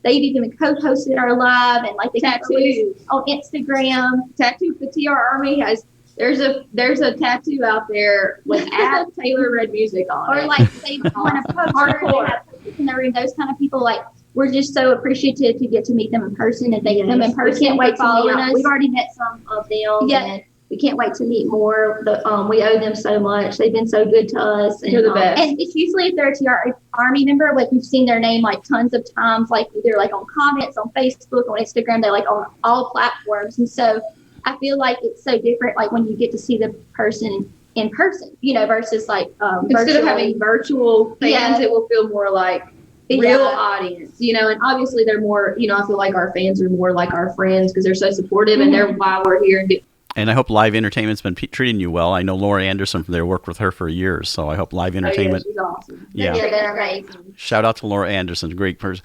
they've even co-hosted our live and like they tattoo on Instagram. Tattoo. The TR Army has there's a tattoo out there with at Taylor Red Music on or it. like they want to post in the room. Those kind of people, like we're just so appreciative to get to meet them in person and thank them in person. We can't wait to follow us. We've already met some of them. Yeah. And we can't wait to meet more. We owe them so much. They've been so good to us. And, you're the best. And it's usually if they're a TR Army member, like we've seen their name like tons of times, like either like on comments, on Facebook, on Instagram, they're like on all platforms. And so I feel like it's so different, like when you get to see the person in person, versus like instead of having virtual fans, it will feel more like real audience, and obviously they're more, I feel like our fans are more like our friends because they're so supportive and they're why we're here. And I hope Live Entertainment's been treating you well. I know Laura Anderson from there worked with her for years, so I hope Live Entertainment. She's awesome. Yeah, they're amazing. Shout out to Laura Anderson, great person.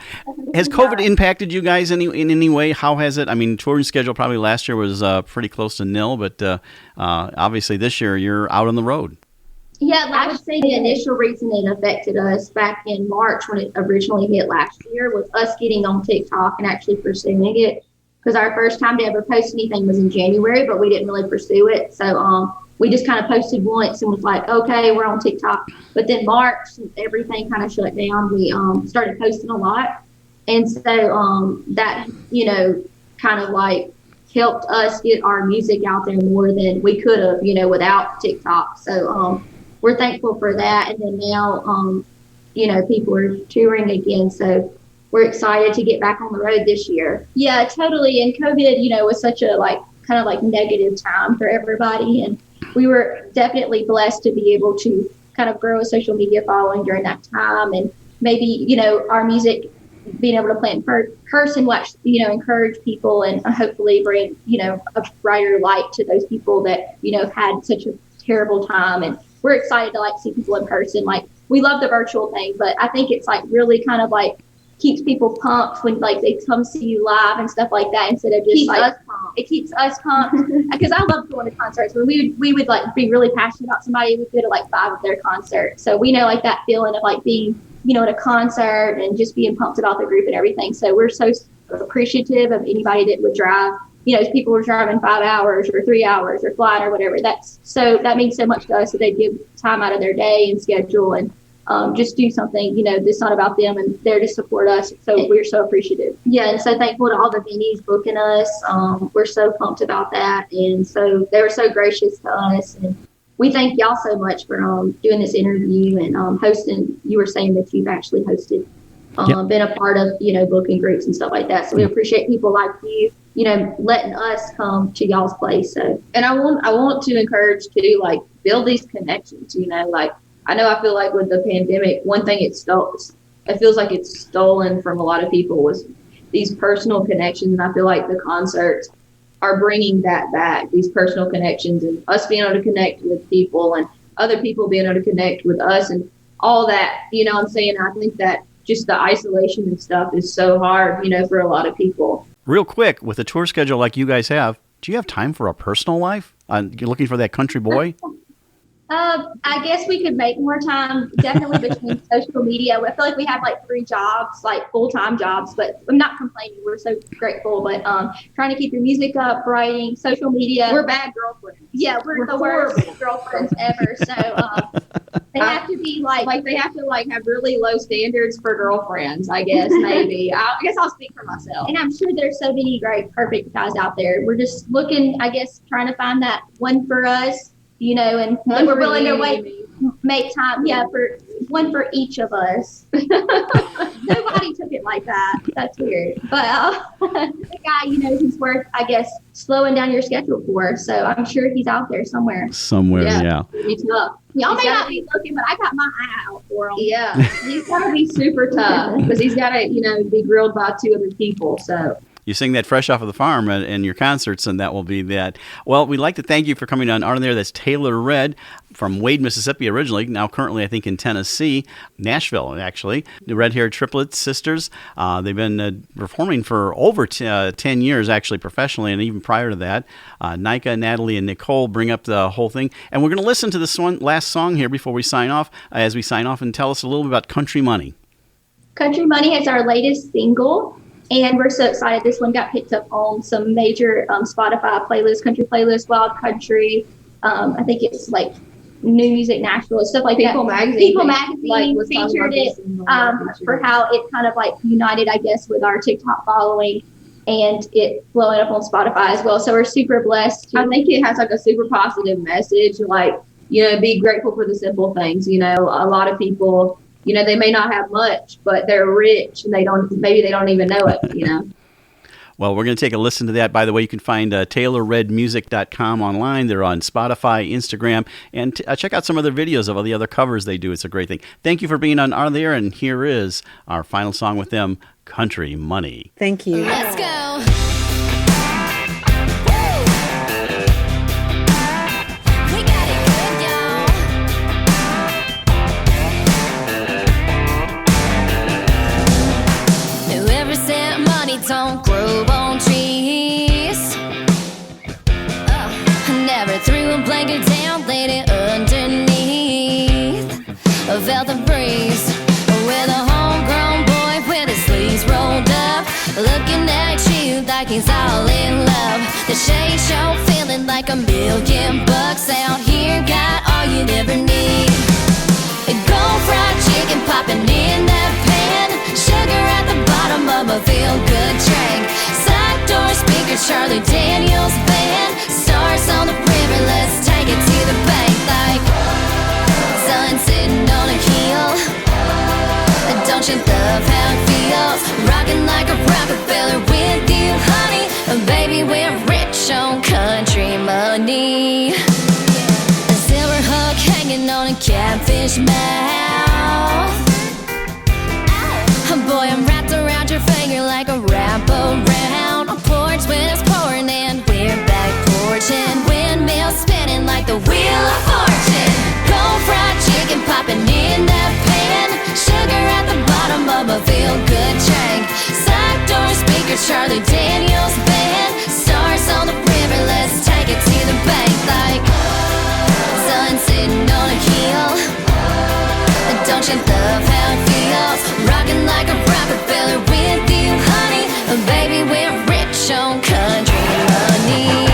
Has COVID impacted you guys in any way? How has it? I mean, touring schedule probably last year was pretty close to nil, but obviously this year you're out on the road. Yeah, I would say the initial reason it affected us back in March when it originally hit last year was us getting on TikTok and actually pursuing it. Because our first time to ever post anything was in January, but we didn't really pursue it. So we just kind of posted once and was like, okay, we're on TikTok. But then March, since everything kind of shut down, we started posting a lot. And so that, kind of like helped us get our music out there more than we could have, without TikTok. So we're thankful for that. And then now, people are touring again. So we're excited to get back on the road this year. Yeah, totally. And COVID, was such a kind of negative time for everybody. And we were definitely blessed to be able to kind of grow a social media following during that time. And maybe, our music being able to play in person, encourage people and hopefully bring, a brighter light to those people that, have had such a terrible time. And we're excited to see people in person. We love the virtual thing, but I think it's really kind of keeps people pumped when they come see you live and stuff like that instead of just it keeps us pumped because I love going to concerts when we would be really passionate about somebody. We go to 5 of their concerts, so we know that feeling of being at a concert and just being pumped about the group and everything. So we're so appreciative of anybody that would drive. If people were driving 5 hours or 3 hours or flying or whatever, that means so much to us that they give time out of their day and schedule and just do something, that's not about them and there to support us. So we're so appreciative. Yeah. And so thankful to all the venues booking us. We're so pumped about that. And so they were so gracious to us. And we thank y'all so much for doing this interview and hosting. You were saying that you've actually hosted, been a part of, booking groups and stuff like that. So we appreciate people like you, letting us come to y'all's place. So, and I want to encourage to build these connections, I feel like with the pandemic, one thing it feels like it's stolen from a lot of people was these personal connections. And I feel like the concerts are bringing that back, these personal connections and us being able to connect with people and other people being able to connect with us and all that, you know what I'm saying? I think that just the isolation and stuff is so hard, you know, for a lot of people. Real quick, with a tour schedule like you guys have, do you have time for a personal life? You're looking for that country boy? I guess we could make more time, definitely between social media. I feel like we have like 3 jobs, like full-time jobs, but I'm not complaining. We're so grateful, but trying to keep your music up, writing, social media. We're bad girlfriends. Yeah, we're the worst girlfriends ever. So they have to be like they have to like have really low standards for girlfriends, I guess, maybe. I guess I'll speak for myself. And I'm sure there's so many great, perfect guys out there. We're just looking, I guess, trying to find that one for us. You know, and we're willing to make time. Yeah, for one for each of us. Nobody took it like that. That's weird. But the guy, you know, he's worth, I guess, slowing down your schedule for. So I'm sure he's out there somewhere. Yeah. He's tough. Y'all may not be looking, but I got my eye out for him. Yeah, he's got to be super tough because he's got to, you know, be grilled by 2 other people. So. You sing that fresh off of the farm in your concerts, and that will be that. Well, we'd like to thank you for coming on there. That's Taylor Red from Wade, Mississippi originally, now currently I think in Tennessee, Nashville actually. The red-haired triplets sisters. They've been performing for over 10 years actually professionally, and even prior to that. Nika, Natalie, and Nicole bring up the whole thing. And we're going to listen to this one last song here before we sign off, and tell us a little bit about Country Money. Country Money is our latest single. And we're so excited. This one got picked up on some major Spotify playlists, country playlists, Wild Country. I think it's like New Music Nashville, stuff like People that. Magazine. People Magazine like, featured it for how it kind of like united, I guess, with our TikTok following and it blowing up on Spotify as well. So we're super blessed. I think it has like a super positive message, like, you know, be grateful for the simple things. You know, a lot of people, you know, they may not have much, but they're rich and maybe they don't even know it, you know. Well, we're going to take a listen to that. By the way, you can find TaylorRedMusic.com online. They're on Spotify, Instagram, and check out some of their videos of all the other covers they do. It's a great thing. Thank you for being on there, and here is our final song with them, Country Money. Thank you. Let's go. Don't grow on trees. Never threw a blanket down, laid it underneath. I felt the breeze with a homegrown boy with his sleeves rolled up, looking at you like he's all in love. The shade show feeling like $1 million out here, got all you'd ever need. Gold fried chicken popping in that pan, sugar at the bottom of a feel-good drink. Side door speaker, Charlie Daniels band, stars on the river, let's take it to the bank. Like sun sitting on a hill, don't you love how it feels? Rocking like a Rockefeller with you, honey. Baby, we're rich on country money. A silver hook hanging on a catfish mouth. Boy, I'm wrapped around your finger like a wrap around a porch when it's pouring and we're back porching. Windmills spinning like the wheel of fortune. Gold fried chicken popping in that pan, sugar at the bottom of a feel-good drink. Side door speaker, Charlie Daniels band, stars on the river, let's take it to the bank. Like sun sitting on a hill, don't you love how it feels? Rocking like a Rockefeller with you, honey. Baby, we're rich on country money.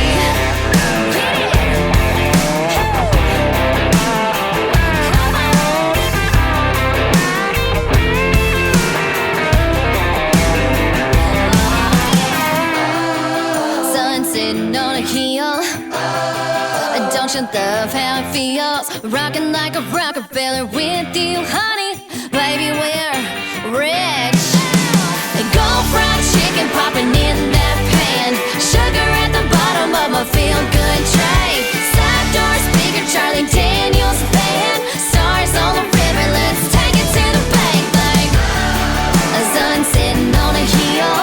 Sun sitting on a hill, don't you love how it feels? Rocking like a Rockefeller with you, honey. Baby, we're rich. Gold fried chicken popping in that pan, sugar at the bottom of a feel-good tray. Side door speaker, Charlie Daniels band, stars on the river, let's take it to the bank. Like a sun sitting on a hill,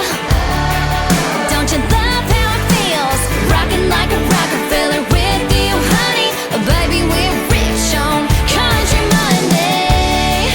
don't you love how it feels? Rocking like a Rockefeller with you, honey. Baby, we're rich on country money.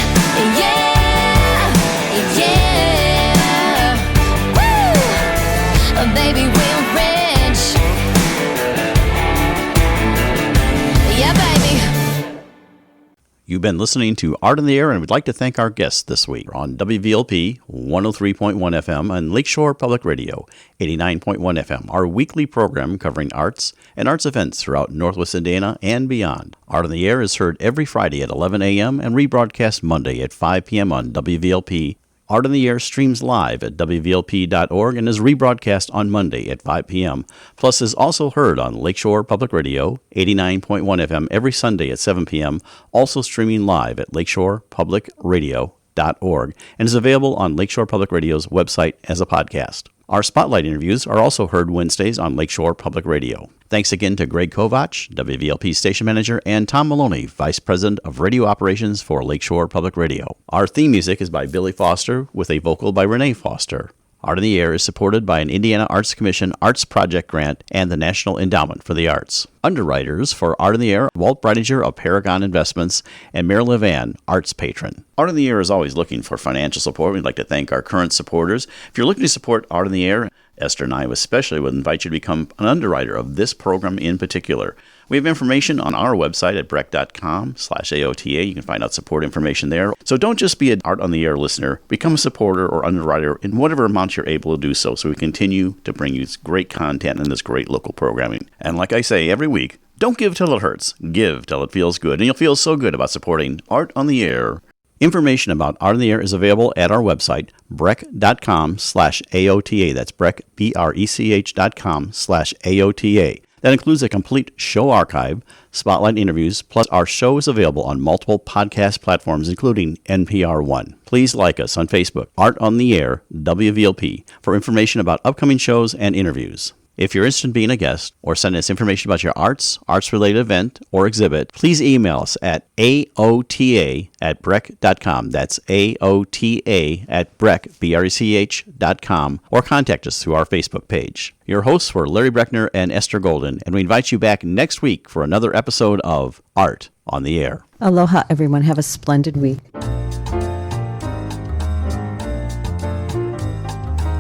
You've been listening to Art in the Air, and we'd like to thank our guests this week on WVLP 103.1 FM and Lakeshore Public Radio 89.1 FM, our weekly program covering arts and arts events throughout Northwest Indiana and beyond. Art in the Air is heard every Friday at 11 a.m. and rebroadcast Monday at 5 p.m. on WVLP. Art in the Air streams live at WVLP.org and is rebroadcast on Monday at 5 p.m. Plus is also heard on Lakeshore Public Radio 89.1 FM every Sunday at 7 p.m., also streaming live at lakeshorepublicradio.org and is available on Lakeshore Public Radio's website as a podcast. Our spotlight interviews are also heard Wednesdays on Lakeshore Public Radio. Thanks again to Greg Kovach, WVLP station manager, and Tom Maloney, vice president of radio operations for Lakeshore Public Radio. Our theme music is by Billy Foster with a vocal by Renee Foster. Art in the Air is supported by an Indiana Arts Commission Arts Project Grant and the National Endowment for the Arts. Underwriters for Art in the Air, Walt Breidinger of Paragon Investments and Mary Levan, Arts Patron. Art in the Air is always looking for financial support. We'd like to thank our current supporters. If you're looking to support Art in the Air, Esther and I especially would invite you to become an underwriter of this program in particular. We have information on our website at breck.com/AOTA. You can find out support information there. So don't just be an Art on the Air listener. Become a supporter or underwriter in whatever amount you're able to do so we continue to bring you this great content and this great local programming. And like I say every week, don't give till it hurts. Give till it feels good. And you'll feel so good about supporting Art on the Air. Information about Art on the Air is available at our website, breck.com/AOTA. That's Breck, BRECH.com/AOTA. That includes a complete show archive, spotlight interviews, plus our show is available on multiple podcast platforms, including NPR One. Please like us on Facebook, Art on the Air, WVLP, for information about upcoming shows and interviews. If you're interested in being a guest or sending us information about your arts-related event or exhibit, please email us at aota@breck.com. That's aota@breck, BRECH.com, or contact us through our Facebook page. Your hosts were Larry Breckner and Esther Golden, and we invite you back next week for another episode of Art on the Air. Aloha, everyone. Have a splendid week.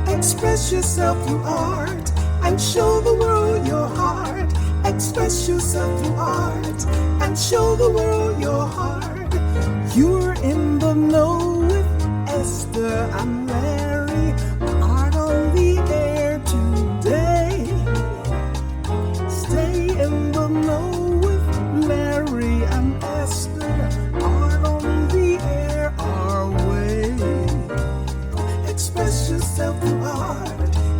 Express yourself through art and show the world your heart. Express yourself through art and show the world your heart. You're in the know with Esther and Larry. Art on the Air today. Stay in the know with Larry and Esther. Art on the Air our way. Express yourself through art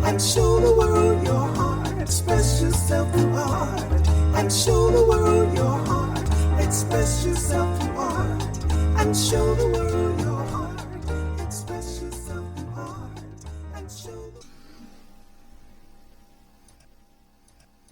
and show the world your heart. Express yourself through art and show the world your heart. Express yourself through art and show the world